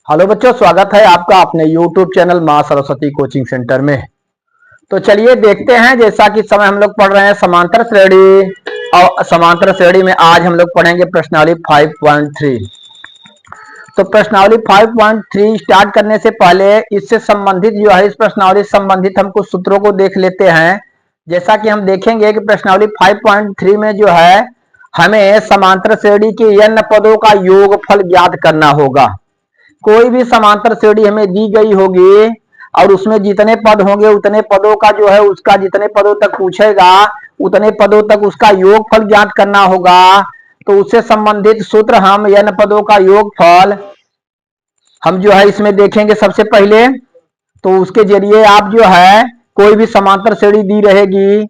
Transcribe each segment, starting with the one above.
Hello बच्चों, स्वागत है आपका अपने YouTube चैनल मां सरस्वती कोचिंग सेंटर में। तो चलिए देखते हैं, जैसा कि समय हम लोग पढ़ रहे हैं समांतर श्रेणी, और समांतर श्रेणी में आज हम लोग पढ़ेंगे प्रश्नावली 5.3। तो प्रश्नावली 5.3 स्टार्ट करने से पहले इससे संबंधित जो है, इस प्रश्नावली से संबंधित हम कुछ सूत्रों को देख लेते हैं। जैसा कि हम देखेंगे कि प्रश्नावली 5.3 में जो है हमें समांतर श्रेणी के n पदों का योगफल ज्ञात करना होगा। कोई भी समांतर श्रेणी हमें दी गई होगी और उसमें जितने पद होंगे उतने पदों का जो है, उसका जितने पदों तक पूछेगा उतने पदों तक उसका योगफल ज्ञात करना होगा। तो उससे संबंधित सूत्र हम n पदों का योगफल हम जो है इसमें देखेंगे सबसे पहले। तो उसके जरिए आप जो है कोई भी समांतर श्रेणी दी रहेगी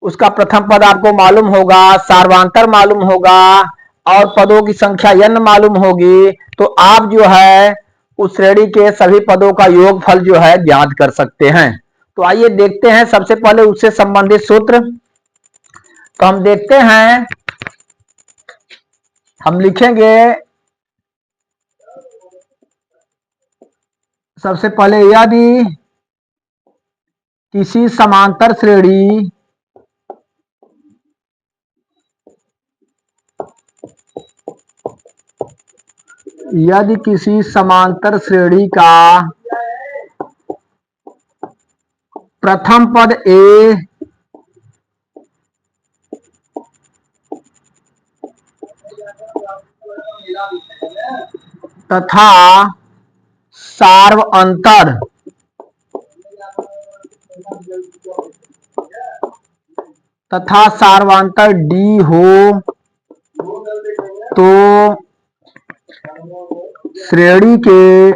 उसका प्रथम पद आपको मालूम होगा, सार्वांतर मालूम होगा और पदों की संख्या n मालूम होगी। तो आप जो है उस श्रेणी के सभी पदों का योगफल जो है ज्ञात कर सकते हैं। तो आइए देखते हैं सबसे पहले उससे संबंधित सूत्र। तो हम देखते हैं, हम लिखेंगे सबसे पहले, यदि किसी समांतर श्रेणी यदि किसी समांतर श्रेणी का प्रथम पद ए तथा सार्वअंतर डी हो तो श्रेणी के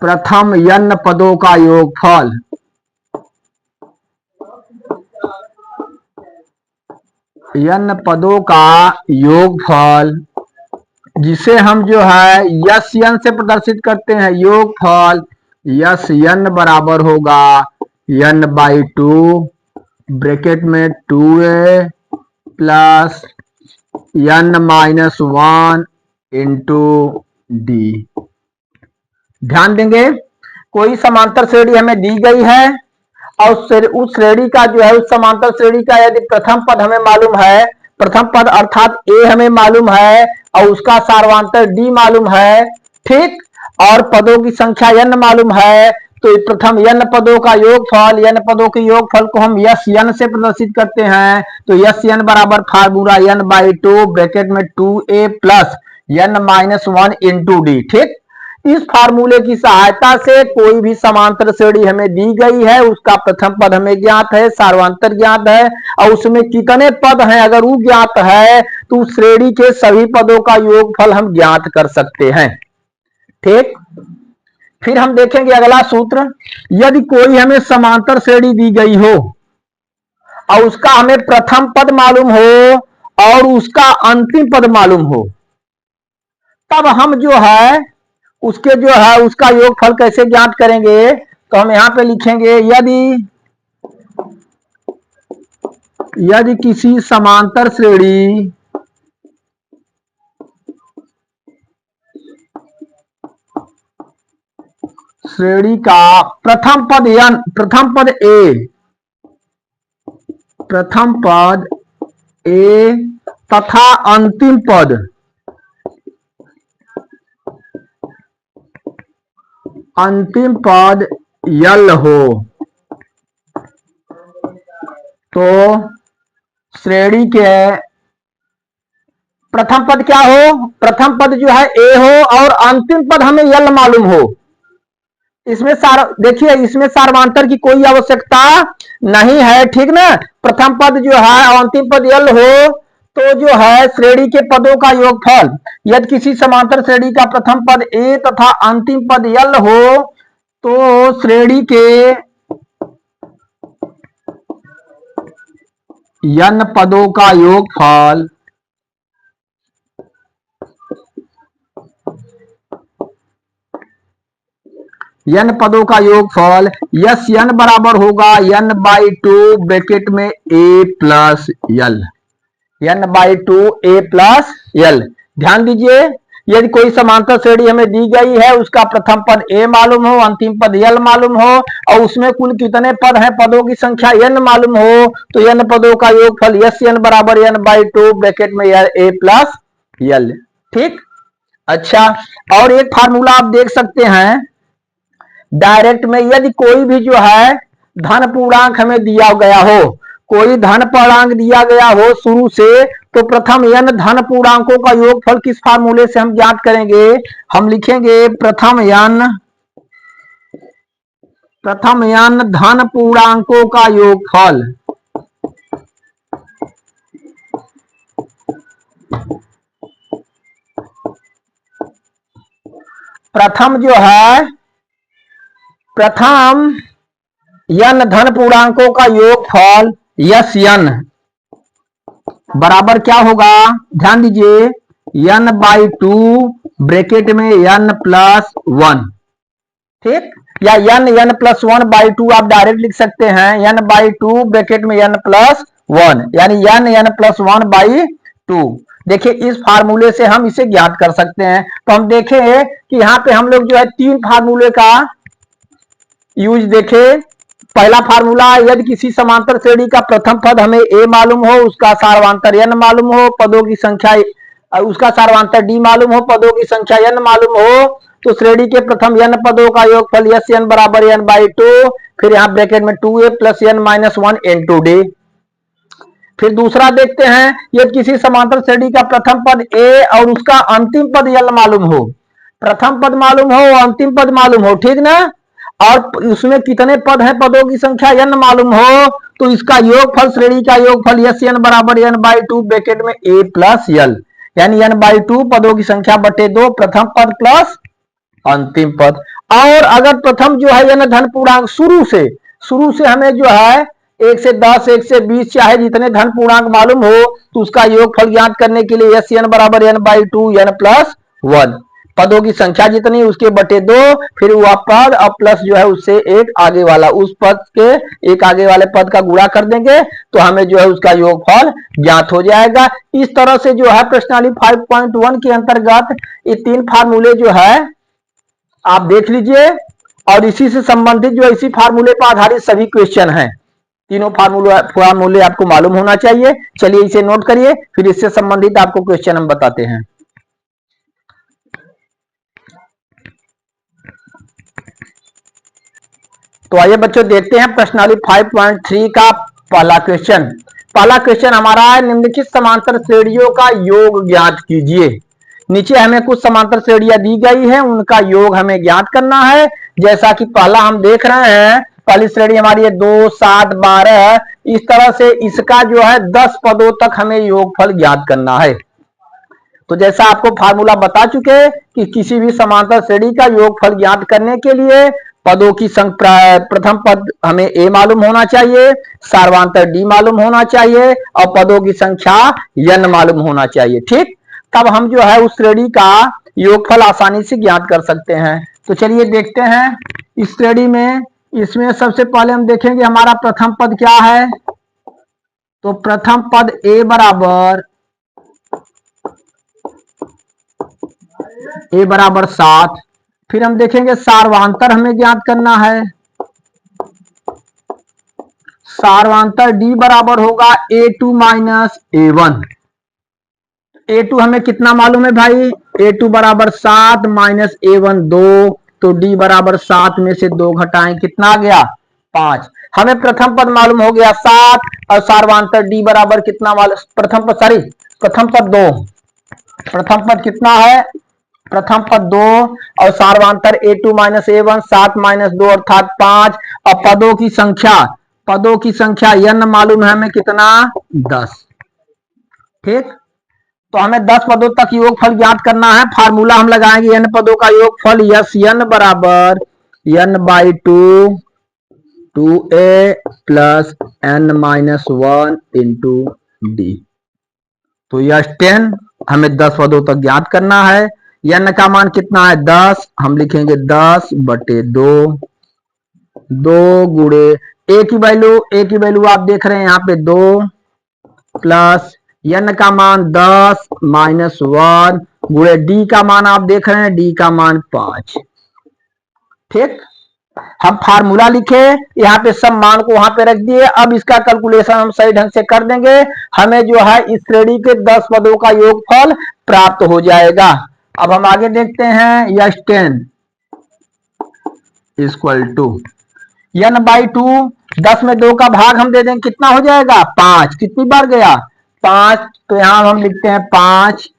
प्रथम n पदों का योगफल n पदों का योगफल जिसे हम जो है यस n से प्रदर्शित करते हैं, योगफल यस n बराबर होगा n/2 ब्रैकेट में 2a plus n-1 into D. ध्यान देंगे, कोई समांतर श्रेणी हमें दी गई है और उस श्रेणी का जो है, उस समांतर श्रेणी का यदि प्रथम पद हमें मालूम है, प्रथम पद अर्थात ए हमें मालूम है और उसका सार्वांतर डी मालूम है, ठीक, और पदों की संख्या n मालूम है। तो प्रथम n पदों का योगफल, n पदों के योगफल को हम यस n से प्रदर्शित करते हैं। तो यस n बराबर फार्मूला n/2 ब्रैकेट में 2a plus n-1 into D. ठीक, इस फार्मूले की सहायता से कोई भी समांतर श्रेणी हमें दी गई है, उसका प्रथम पद हमें ज्ञात है, सार्वांतर ज्ञात है और उसमें कितने पद हैं अगर वो ज्ञात है तो उस श्रेणी के सभी पदों का योगफल हम ज्ञात कर सकते हैं। ठीक, फिर हम देखेंगे अगला सूत्र। यदि कोई हमें समांतर श्रेणी दी गई हो और उसका हमें प्रथम पद मालूम हो और उसका अंतिम पद मालूम हो, तब हम जो है उसके जो है उसका योगफल कैसे ज्ञात करेंगे। तो हम यहां पे लिखेंगे, यदि किसी समांतर श्रेणी का प्रथम पद ए तथा अंतिम पद यल हो, तो श्रेणी के प्रथम पद क्या हो, प्रथम पद जो है ए हो और अंतिम पद हमें यल मालूम हो। इसमें देखिए, इसमें सार्वांतर की कोई आवश्यकता नहीं है, ठीक ना। प्रथम पद जो है और अंतिम पद यल हो तो जो है श्रेणी के पदों का योगफल, यदि किसी समांतर श्रेणी का प्रथम पद ए तथा अंतिम पद यल हो तो श्रेणी के n पदों का योगफल n पदों का योगफल यस n बराबर होगा n/2 ब्रैकेट में a plus L, n/2 a plus यल। ध्यान दीजिए, यदि कोई समांतर श्रेणी हमें दी गई है, उसका प्रथम पद a मालूम हो, अंतिम पद l मालूम हो और उसमें कुल कितने पद हैं, पदों की संख्या n मालूम हो, तो n पदों का योगफल SN बराबर n/2 ब्रैकेट में a प्लस l। ठीक। अच्छा, और एक फार्मूला आप देख सकते हैं डायरेक्ट में, यदि कोई भी जो है धन पूर्णांक हमें दिया गया हो, कोई धन पूर्णांक दिया गया हो शुरू से, तो प्रथम n धन पूर्णांकों का योगफल किस फार्मूले से हम ज्ञात करेंगे, हम लिखेंगे प्रथम n धन पूर्णांकों का योगफल। प्रथम जो है प्रथम n धन पूर्णांकों का योगफल SN बराबर क्या होगा, ध्यान दीजिए, n/2 ब्रैकेट में n प्लस 1। ठीक, या n प्लस 1/2 आप डायरेक्ट लिख सकते हैं, n/2 ब्रैकेट में n प्लस 1, यानी n प्लस 1/2। देखिए इस फार्मूले से हम इसे ज्ञात कर सकते हैं। तो हम देखें कि यहाँ पे हम लोग जो है तीन फार्मूले का यूज देखें। पहला फार्मूला, यदि किसी समांतर श्रेणी का प्रथम पद हमें a मालूम हो, उसका सार्वधान्तर n मालूम हो, पदों की संख्या, उसका सार्वधान्तर d मालूम हो, पदों की संख्या n मालूम हो, तो श्रेणी के प्रथम n पदों का योगफल SN बराबर n/2, फिर यहाँ ब्रैकेट में 2a plus n minus 1 into d। फिर दूसरा देखते हैं, यदि किसी समांतर श्रेणी का प्रथम पद a और उसका अंतिम पद l मालूम हो, प्रथम पद मालूम हो, अंतिम पद मालूम हो, ठीक ना, और उसमें कितने पद हैं, पदों की संख्या n मालूम हो, तो इसका योगफल, श्रेणी का योगफल SN बराबर n/2 ब्रैकेट में a प्लस l, यानी n/2 पदों की संख्या बटे 2, प्रथम पद प्लस अंतिम पद। और अगर प्रथम जो है n धन पूर्णांक शुरू से हमें जो है 1 से 10, 1 से 20 चाहे जितने धन पूर्णांक मालूम हो, तो उसका योगफल ज्ञात करने के लिए SN बराबर n/2 n प्लस 1, पदों की संख्या जितनी उसके बटे 2, फिर वह पद और प्लस जो है उससे एक आगे वाला, उस पद के एक आगे वाले पद का गुणा कर देंगे तो हमें जो है उसका योगफल ज्ञात हो जाएगा। इस तरह से जो है प्रश्नावली 5.1 के अंतर्गत ये तीन फार्मूले जो है आप देख लीजिए, और इसी से संबंधित जो इसी फार्मूले पर आधारित सभी क्वेश्चन हैं। तीनों फार्मूले आपको मालूम होना चाहिए। चलिए इसे नोट करिए, फिर इससे संबंधित आपको क्वेश्चन हम बताते हैं। तो आइए बच्चों देखते हैं प्रश्नावली 5.3 का पहला क्वेश्चन। पहला क्वेश्चन हमारा है, निम्नलिखित समांतर श्रेणियों का योग ज्ञात कीजिए। नीचे हमें कुछ समांतर श्रेणियां दी गई हैं, उनका योग हमें ज्ञात करना है। जैसा कि पहला हम देख रहे हैं, पहली श्रेणी हमारी है 2, 7, 12। इस तरह से इसका जो है 10 पदों तक हमें योगफल ज्ञात करना है। तो जैसा आपको फार्मूला बता चुके कि किसी भी समांतर श्रेणी का योगफल ज्ञात करने के लिए पदों की संख्या, प्रथम पद हमें a मालूम होना चाहिए, सार्वधान्तर d मालूम होना चाहिए और पदों की संख्या n मालूम होना चाहिए। ठीक, तब हम जो है उस श्रेणी का योगफल आसानी से ज्ञात कर सकते हैं। तो चलिए देखते हैं इस श्रेणी में। इसमें सबसे पहले हम देखेंगे हमारा प्रथम पद क्या है। तो प्रथम पद a बराबर 7। फिर हम देखेंगे सार्वधान्तर हमें ज्ञात करना है। सार्वधान्तर d बराबर होगा a2 माइनस a1। a2 हमें कितना मालूम है भाई, a2 बराबर 7 माइनस a1 2, तो d बराबर 7 में से 2 घटाएं, कितना आ गया 5। हमें प्रथम पद मालूम हो गया 7 और सार्वधान्तर d बराबर कितना मालूम, प्रथम पद 2, प्रथम पद कितना है, प्रथम पद 2 और सार्वधान्तर a2 माइनस a1, 7 माइनस 2 अर्थात 5। और पदों की संख्या n मालूम है हमें कितना 10। ठीक, तो हमें 10 पदों तक योगफल ज्ञात करना है। फार्मूला हम लगाएंगे n पदों का योगफल SN बराबर n/2 2a plus n minus 1 into d। तो यह 10 हमें 10 पदों तक ज्ञात करना है। n का मान कितना है 10, हम लिखेंगे 10 बटे 2, 2 गुणे a की वैल्यू आप देख रहे हैं यहाँ पे 2 प्लस n का मान 10 माइनस 1, गुणे डी का मान आप देख रहे हैं, डी का मान 5। ठीक, हम फार्मूला लिखे, यहाँ पे सब मान को वहां पे रख दिए। अब इसका कैलकुलेशन हम सही ढंग से कर देंगे, हमें जो है इस श्रेणी के 10 पदों का योगफल प्राप्त हो जाएगा। अब हम आगे देखते हैं, यस 10 इक्वल टू n/2, 10 में 2 का भाग हम दे देंगे, कितना हो जाएगा 5। कितनी बार गया 5, तो यहां हम लिखते हैं 5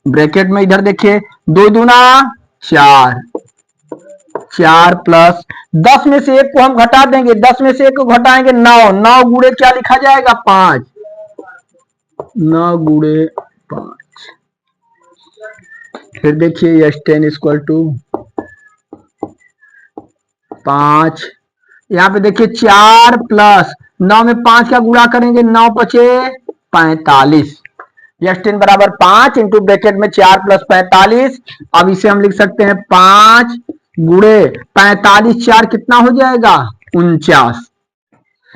ब्रैकेट में, इधर देखिए 2 दूना 4, 4 प्लस 10 में से 1 को हम घटा देंगे, 10 में से 1 को घटाएंगे 9, 9 गुणे क्या लिखा जाएगा 5, 9 गुणे 5। फिर देखिए यस 10 इक्वल टू 5, यहाँ पे देखिए 4 प्लस 9 में 5 का गुणा करेंगे, 9 पचे 45। यस 10 बराबर 5 इंटू ब्रैकेट में 4 प्लस 45। अब इसे हम लिख सकते हैं 5 गुणे 45, 4 कितना हो जाएगा 49।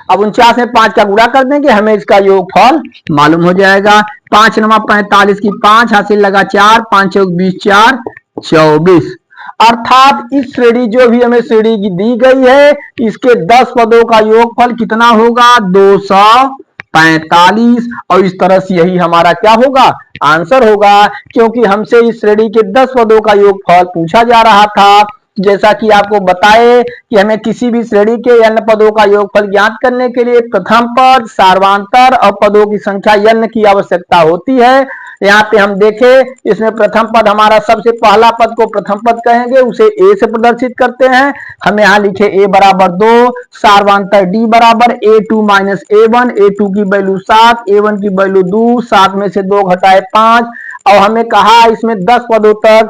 अब 49 में 5 का गुणा कर देंगे, हमें इसका योगफल मालूम हो जाएगा। 5 × 45 की 5 हासिल लगा 4, 5 चौक 20, 4 24। अर्थात इस श्रेणी जो भी हमें श्रेणी दी गई है, इसके 10 पदों का योगफल कितना होगा 245। और इस तरह से यही हमारा क्या होगा आंसर होगा, क्योंकि हमसे इस श्रेणी के 10 पदों का योगफल पूछा जा रहा था। जैसा कि आपको बताए कि हमें किसी भी श्रेणी के n पदों का योगफल ज्ञात करने के लिए प्रथम पद, सार्वधातर और पदों की संख्या n की आवश्यकता होती है। यहाँ पे हम देखें, इसमें प्रथम पद हमारा सबसे पहला पद को प्रथम पद कहेंगे, उसे a से प्रदर्शित करते हैं। हम यहाँ लिखे a बराबर 2, सार्वधातर d बराबर a2 माइनस a1, a2 की वैल्यू 7, a1 की वैल्यू 2, 7 में से 2 घटाए 5। और हमें कहा इसमें 10 पदों तक,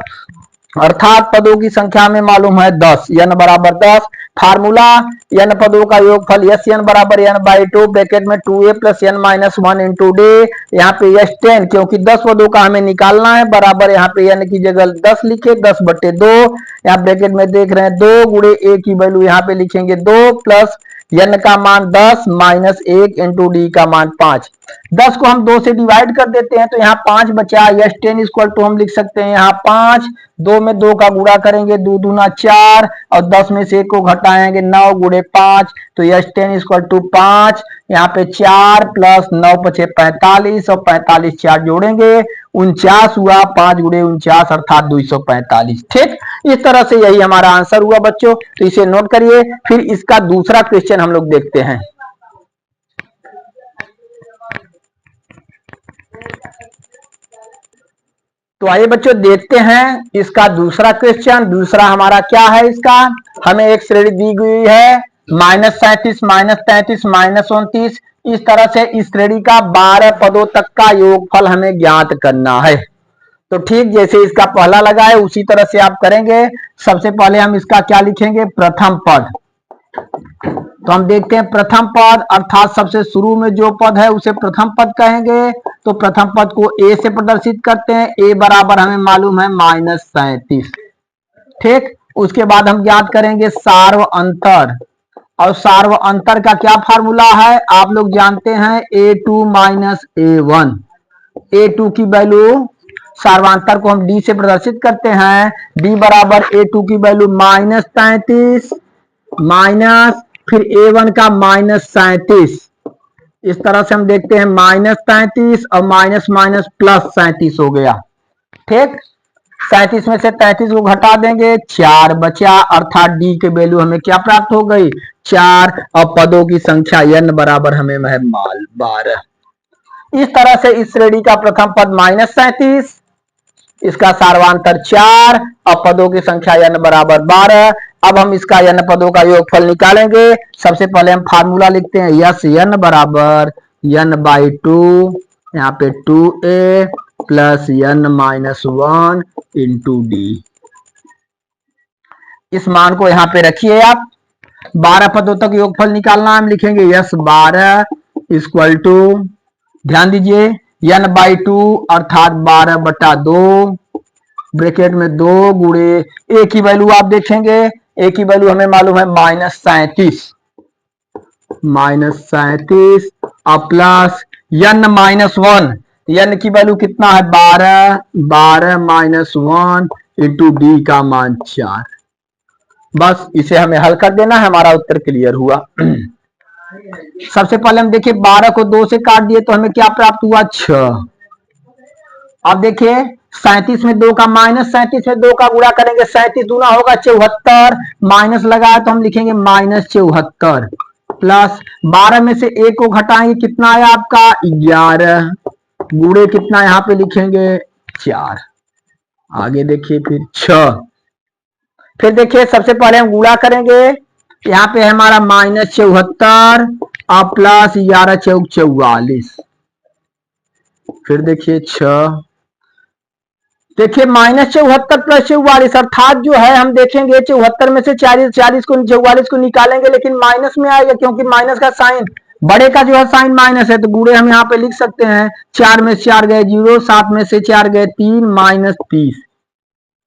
अर्थात पदों की संख्या में मालूम है 10, n बराबर 10। फार्मूला n पदों का योगफल यस n बराबर n/2 ब्रैकेट में 2a plus n minus 1 into day. यहाँ पे यस 10 क्योंकि 10 पदों का हमें निकालना है, बराबर यहाँ पे n की जगह 10 लिखे, 10/2। यहाँ ब्रैकेट में देख रहे हैं 2 गुणे a की वैल्यू यहाँ पे लिखेंगे 2 प्लस n का मान 10 माइनस 1 इंटू डी का मान 5। 10 को हम 2 से डिवाइड कर देते हैं तो यहाँ 5 बचा। यस 10 इक्वल टू हम लिख सकते हैं यहाँ 5, 2 में 2 का गुणा करेंगे 2 दूना 4 और 10 में से 1 को घटाएंगे 9 गुणे 5, तो यस 10 इक्वल टू 5। यहाँ पे 4 प्लस 9 पचे 45 और 45 4 जोड़ेंगे 49 हुआ, 5 गुणे 49 अर्थात 245। ठीक, इस तरह से यही हमारा आंसर हुआ बच्चों, तो इसे नोट करिए। फिर इसका दूसरा क्वेश्चन हम लोग देखते हैं। तो आइए बच्चों देखते हैं इसका दूसरा क्वेश्चन। दूसरा हमारा क्या है, इसका हमें एक श्रेणी दी गई है -37, -33, -29। इस तरह से इस श्रेणी का 12 पदों तक का योगफल हमें ज्ञात करना है। तो ठीक जैसे इसका पहला लगा है उसी तरह से आप करेंगे। सबसे पहले हम इसका क्या लिखेंगे प्रथम पद। तो हम देखते हैं प्रथम पद अर्थात सबसे शुरू में जो पद है उसे प्रथम पद कहेंगे। तो प्रथम पद को a से प्रदर्शित करते हैं, a बराबर हमें मालूम है -37। ठीक, उसके बाद हम ज्ञात करेंगे सार्व अंतर, और सार्व अंतर का क्या फार्मूला है आप लोग जानते हैं, a2 माइनस a1। a2 की वैल्यू, सार्वांतर को हम d से प्रदर्शित करते हैं, d बराबर a2 की वैल्यू -33 माइनस फिर a1 का -37। इस तरह से हम देखते हैं -33 और माइनस माइनस प्लस 37 हो गया। ठीक, 37 में से 33 को घटा देंगे 4 बचा, अर्थात डी की वैल्यू हमें क्या प्राप्त हो गई 4। और पदों की संख्या n बराबर हमें 12। इस तरह से इस श्रेणी का प्रथम पद -37, इसका सार्वांतर 4 और पदों की संख्या n बराबर 12। अब हम इसका n पदों का योगफल निकालेंगे। सबसे पहले हम फार्मूला लिखते हैं, यस n बराबर n/2, यहाँ पे 2a plus n minus 1 into D. इस मान को यहाँ पे रखिए आप। 12 पदों तक योगफल निकालना, हम लिखेंगे यस 12 इक्वल टू, ध्यान दीजिए n/2 अर्थात 12/2 ब्रैकेट में 2 गुणे a की वैल्यू आप देखेंगे, a की वैल्यू हमें मालूम है -37 और प्लस n-1, n की वैल्यू कितना है 12, 12 माइनस 1 इंटू डी का मान 4। बस इसे हमें हल कर देना है, हमारा उत्तर क्लियर हुआ। सबसे पहले हम देखिए 12 को 2 से काट दिए तो हमें क्या प्राप्त हुआ 6। अब देखिए 37 में 2 का माइनस 37 में 2 का गुणा करेंगे, 37 दूना होगा 74, माइनस लगाया तो हम लिखेंगे माइनस 74, प्लस 12 में से 1 को घटाएंगे कितना आया आपका 11, गुणे कितना यहाँ पे लिखेंगे 4। आगे देखिए फिर 6, फिर देखिए सबसे पहले हम गुणा करेंगे, यहाँ पे हमारा माइनस 74 और प्लस 11 चौक 44, फिर देखिए 6, देखिए माइनस 74 प्लस 44 अर्थात जो है हम देखेंगे 74 में से 44 को 44 को निकालेंगे लेकिन माइनस में आएगा, क्योंकि माइनस का साइन बड़े का जो है साइन माइनस है, तो गुणे हम यहाँ पे लिख सकते हैं। 4 में से 4 गए 0, 7 में से 4 गए 3, माइनस 30।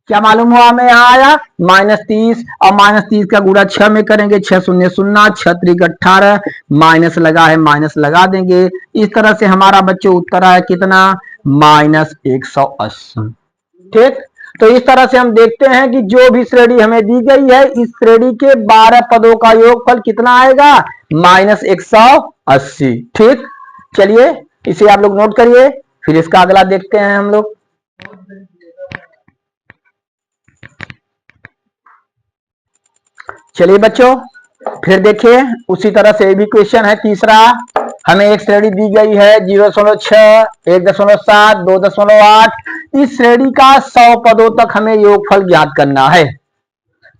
क्या मालूम हुआ हमें यहाँ आया माइनस 30, और माइनस 30 का गुणा 6 में करेंगे, 6 शून्य 0, 6 त्रिक 18, माइनस लगा है माइनस लगा देंगे। इस तरह से हमारा बच्चों उत्तर आया कितना माइनस 180। ठीक, तो इस तरह से हम देखते हैं कि जो भी श्रेणी हमें दी गई है इस श्रेणी के 12 पदों का योगफल कितना आएगा माइनस 180। ठीक, चलिए इसे आप लोग नोट करिए, फिर इसका अगला देखते हैं हम लोग। चलिए बच्चों फिर देखिए उसी तरह से भी क्वेश्चन है तीसरा। हमें एक श्रेणी दी गई है 0.6, 1.7, 2.8। इस श्रेणी का 100 पदों तक हमें योगफल ज्ञात करना है।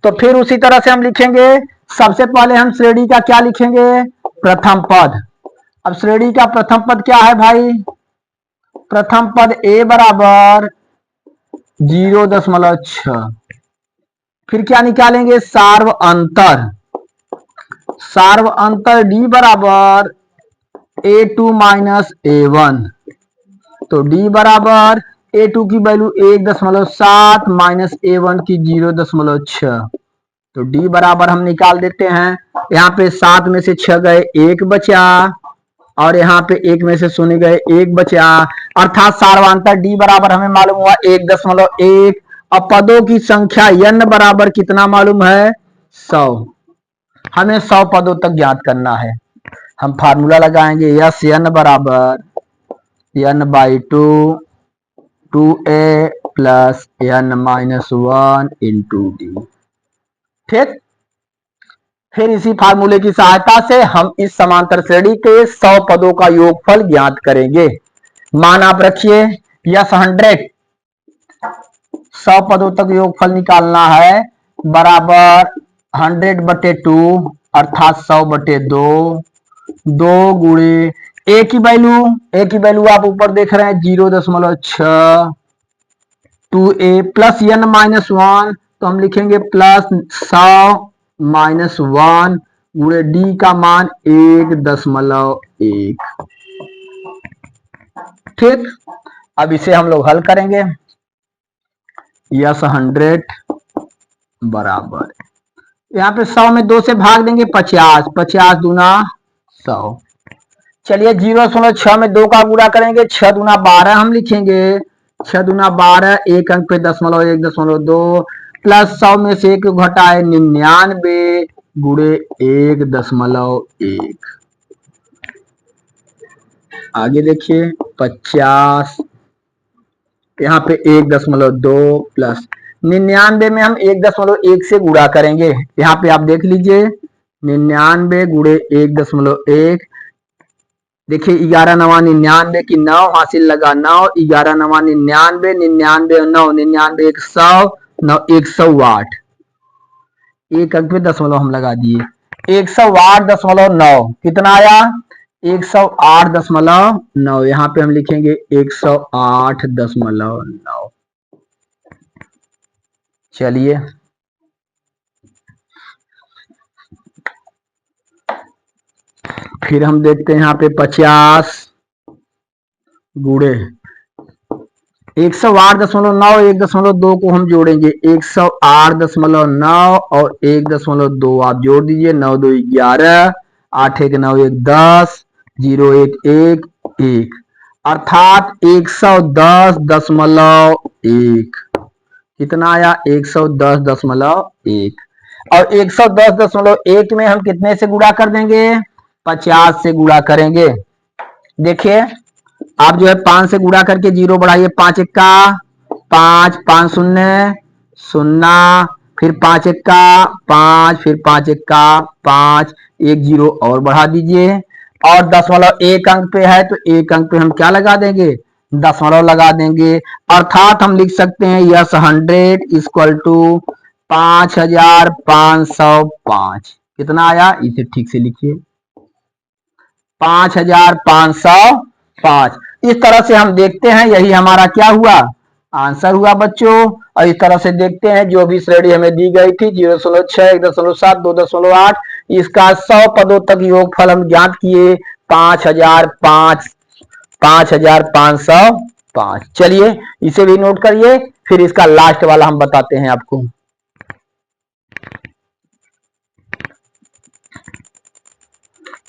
तो फिर उसी तरह से हम लिखेंगे, सबसे पहले हम श्रेणी का क्या लिखेंगे प्रथम पद। अब श्रेणी का प्रथम पद क्या है भाई, प्रथम पद a बराबर 0.6, फिर क्या निकालेंगे सार्व अंतर, सार्व अंतर d बराबर a2 माइनस a1, तो d बराबर a2 की वैल्यू 1.7 माइनस a1 की 0.6, तो d बराबर हम निकाल देते हैं। यहाँ पे 7 में से 6 गए 1 बचा, और यहाँ पे 1 में से 0 गए 1 बचा, अर्थात सार्वांतर d बराबर हमें मालूम हुआ 1.1। अब पदों की संख्या n बराबर कितना मालूम है 100, हमें 100 पदों तक ज्ञात करना है। हम फार्मूला लगाएंगे यस n बराबर n by 2 2a plus n minus 1 into D. ठीक, फिर इसी फार्मूले की सहायता से हम इस समांतर श्रेणी के 100 पदों का योगफल ज्ञात करेंगे। मान आप रखिए यस 100, 100 पदों तक योगफल निकालना है, बराबर 100/2 अर्थात 100/2, 2 गुणे a की वैल्यू आप ऊपर देख रहे हैं 0.6, 2a प्लस n माइनस 1, तो हम लिखेंगे प्लस 100 माइनस 1 गुणे d का मान 1.1। ठीक, अब इसे हम लोग हल करेंगे, यस 100 बराबर यहाँ पे 100 में 2 से भाग देंगे 50, 50 दूना 100। चलिए 0.6 में 2 का गुणा करेंगे, 6 दूना 12 हम लिखेंगे, 6 दूना 12, एक अंक पे 1.2 प्लस 100 में से 1 घटाए 99 गुणे 1.1। आगे देखिए 50, यहाँ पे 1.2 प्लस 99 में हम 1.1 से गुणा करेंगे, यहाँ पे आप देख लीजिए 99 गुणे 1.1। देखिए 11 9 99 की 9 हासिल लगा 9, 11 9 99, 99 9 99 100, 9 108, एक अंक पे दशमलव हम लगा दिए, 108.9 कितना आया 108.9। यहाँ पे हम लिखेंगे 108.9। चलिए फिर हम देखते हैं यहाँ पे 50 गुणे 108.9, 1.2 को हम जोड़ेंगे 108.9 और 1.2 आप जोड़ दीजिए, 9 2 11, 8 1 9 1 10, 0 1 1 1। अर्थात 110.1 कितना आया 110.1 और 110.1 में हम कितने से गुणा कर देंगे 50 से गुणा करेंगे। देखिए आप जो है 5 से गुणा करके 0 बढ़ाइए 5 एक्का 5 5 शून्य शून्य फिर 5 एक्का 5 फिर 5 एक्का 5 1 0 और बढ़ा दीजिए और 0.1 अंक पे है तो 1 अंक पे हम क्या लगा देंगे दशमलव लगा देंगे। अर्थात हम लिख सकते हैं यस 100 इक्वल टू 5505 कितना आया इसे ठीक से लिखिए 5505। इस तरह से हम देखते हैं यही हमारा क्या हुआ आंसर हुआ बच्चों। और इस तरह से देखते हैं जो भी श्रेणी हमें दी गई थी 0.6 1.7 2.8 इसका 100 पदों तक योगफल हम ज्ञात किए 5505। चलिए इसे भी नोट करिए फिर इसका लास्ट वाला हम बताते हैं आपको।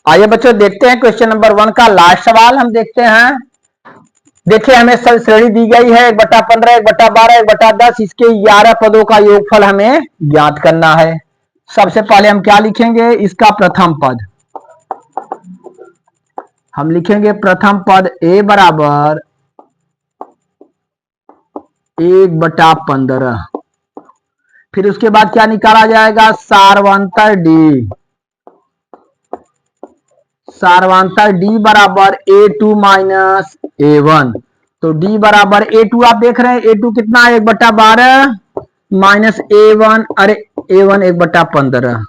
आइए बच्चों देखते हैं क्वेश्चन नंबर 1 का लास्ट सवाल हम देखते हैं। देखिए हमें श्रेणी दी गई है 1/15 1/12 1/10 इसके 11 पदों का योगफल हमें ज्ञात करना है। सबसे पहले हम क्या लिखेंगे इसका प्रथम पद हम लिखेंगे प्रथम पद a बराबर 1/15 फिर उसके बाद क्या निकाला जाएगा सार्वंतर d बराबर a2 माइनस a1 तो d बराबर a2 आप देख रहे हैं a2 कितना 1/12 माइनस a1 अरे a1 1/15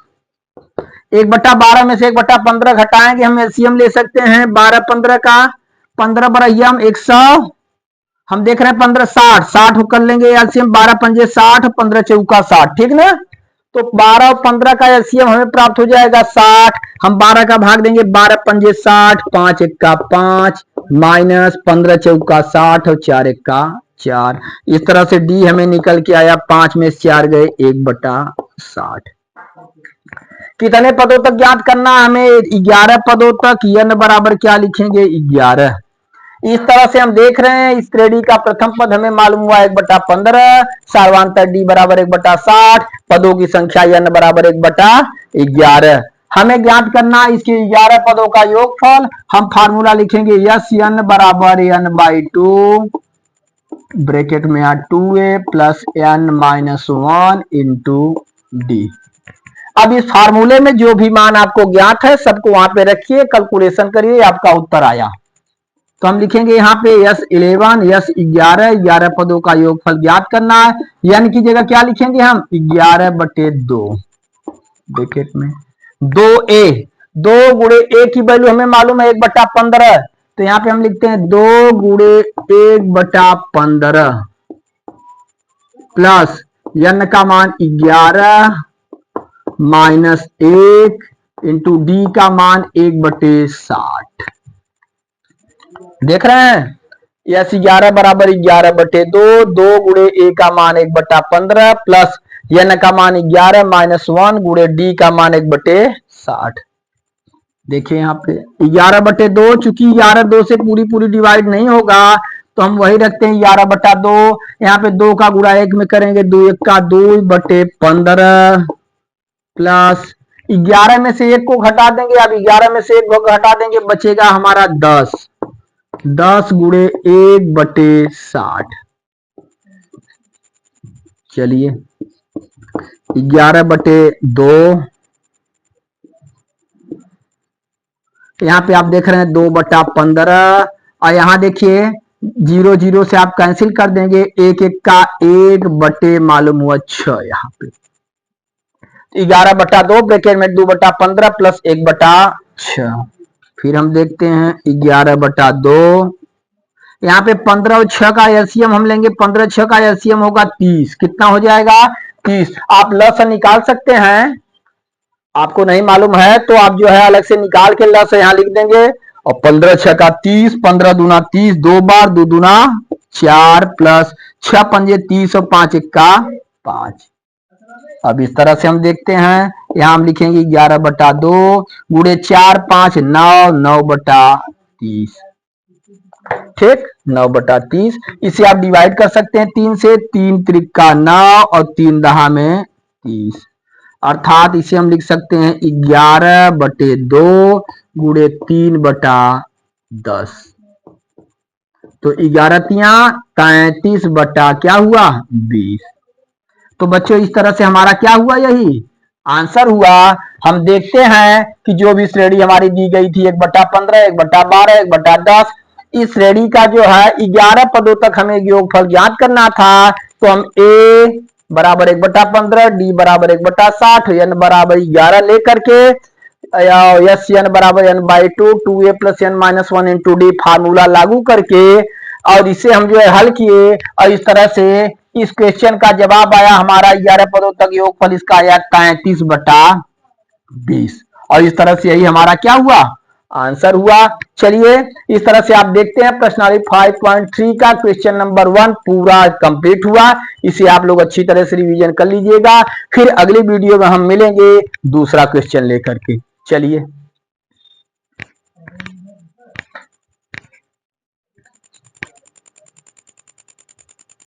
1/12 में से 1/15 घटाएंगे हम एलसीएम ले सकते हैं 12 15 का 15 बराबर हम 100 हम देख रहे हैं 15 60 कर लेंगे एलसीएम 12 पंजे 60 15 चौका 60 ठीक ना। तो 12 और 15 का एलसीएम हमें प्राप्त हो जाएगा 60 हम 12 का भाग देंगे 12 पंजे 60 5 एक्का 5 माइनस 15 चौका 60 और 4 एक्का 4 इस तरह से डी हमें निकल के आया 5 में 4 गए 1/60। कितने पदों तक ज्ञात करना हमें 11 पदों तक n बराबर क्या लिखेंगे 11। इस तरह से हम देख रहे हैं इस श्रेणी का प्रथम पद हमें मालूम हुआ 1/15 सार्वंतर d बराबर 1/60 पदों की संख्या n बराबर 1/11 हमें ज्ञात करना इसके 11 पदों का योगफल। हम फार्मूला लिखेंगे यस n बराबर n/2 ब्रैकेट में 2a plus n minus 1 into D. अब इस फार्मूले में जो भी मान आपको ज्ञात है सबको वहां पे रखिए कैलकुलेशन करिए आपका उत्तर आया तो हम लिखेंगे यहाँ पे यस 11 यस 11 पदों का योगफल ज्ञात करना है यानी की जगह क्या लिखेंगे हम 11/2 ब्रैकेट में 2a 2 गुणे a की वैल्यू हमें मालूम है 1/15 तो यहाँ पे हम लिखते हैं 2 गुणे 1/15 प्लस n का मान 11 माइनस 1 इंटू डी का मान 1/60 देख रहे हैं यस 11 बराबर 11/2 2 गुणे a का मान 1/15 प्लस n का मान 11 माइनस 1 गुणे डी का मान 1/60। देखिए यहाँ पे 11/2 चूंकि 11 2 से पूरी डिवाइड नहीं होगा तो हम वही रखते हैं 11/2 यहाँ पे 2 का गुणा 1 में करेंगे 2 1 का 2/15 प्लस 11 में से 1 को घटा देंगे अब 11 में से 1 को घटा देंगे बचेगा हमारा 10 गुणे 1/60 चलिए 11/2 यहाँ पे आप देख रहे हैं 2/15 और यहाँ देखिए 0 0 से आप कैंसिल कर देंगे 1 1 का 1 मालूम हुआ 6 यहाँ पे 11/2 ब्रैकेट में 2/15 प्लस 1/6 फिर हम देखते हैं 11/2 यहाँ पे 15 और 6 का एलसीएम हम लेंगे 15 6 का एलसीएम होगा 30 कितना हो जाएगा 30 आप लस निकाल सकते हैं आपको नहीं मालूम है तो आप जो है अलग से निकाल के लस यहाँ लिख देंगे और 15 6 का 30 15 दूना 30 2 बार 2 दूना 4 प्लस 6 पंजे 30 और 5 1 का 5। अब इस तरह से हम देखते हैं यहाँ हम लिखेंगे 11/2 गुणे 4 5 9 9/30 ठीक, 9/30। इसे आप डिवाइड कर सकते हैं 3 से, 3 त्रिका 9 और 3 दहा में 30, अर्थात इसे हम लिख सकते हैं 11/2 गुणे 3/10। तो 11 तिया 33 बटा क्या हुआ 20। तो बच्चों इस तरह से हमारा क्या हुआ, यही आंसर हुआ। हम देखते हैं कि जो भी श्रेणी हमारी दी गई थी 1/15, 1/12, 1/10, इस श्रेणी का जो है 11 पदों तक हमें योगफल ज्ञात करना था। तो हम a बराबर 1/15, d बराबर 1/60, n बराबर 11 लेकर के एस एन बराबर n/2, 2a plus n minus 1 into D formula लागू करके और इसे हम जो है हल किए, और इस तरह से इस क्वेश्चन का जवाब आया हमारा 11 पदों तक योगफल इसका आया 33/20। और इस तरह से यही हमारा क्या हुआ, आंसर हुआ। चलिए इस तरह से आप देखते हैं प्रश्नावली 5.3 का क्वेश्चन नंबर 1 पूरा कंप्लीट हुआ। इसे आप लोग अच्छी तरह से रिवीजन कर लीजिएगा। फिर अगली वीडियो में हम मिलेंगे दूसरा क्वेश्चन लेकर के। चलिए।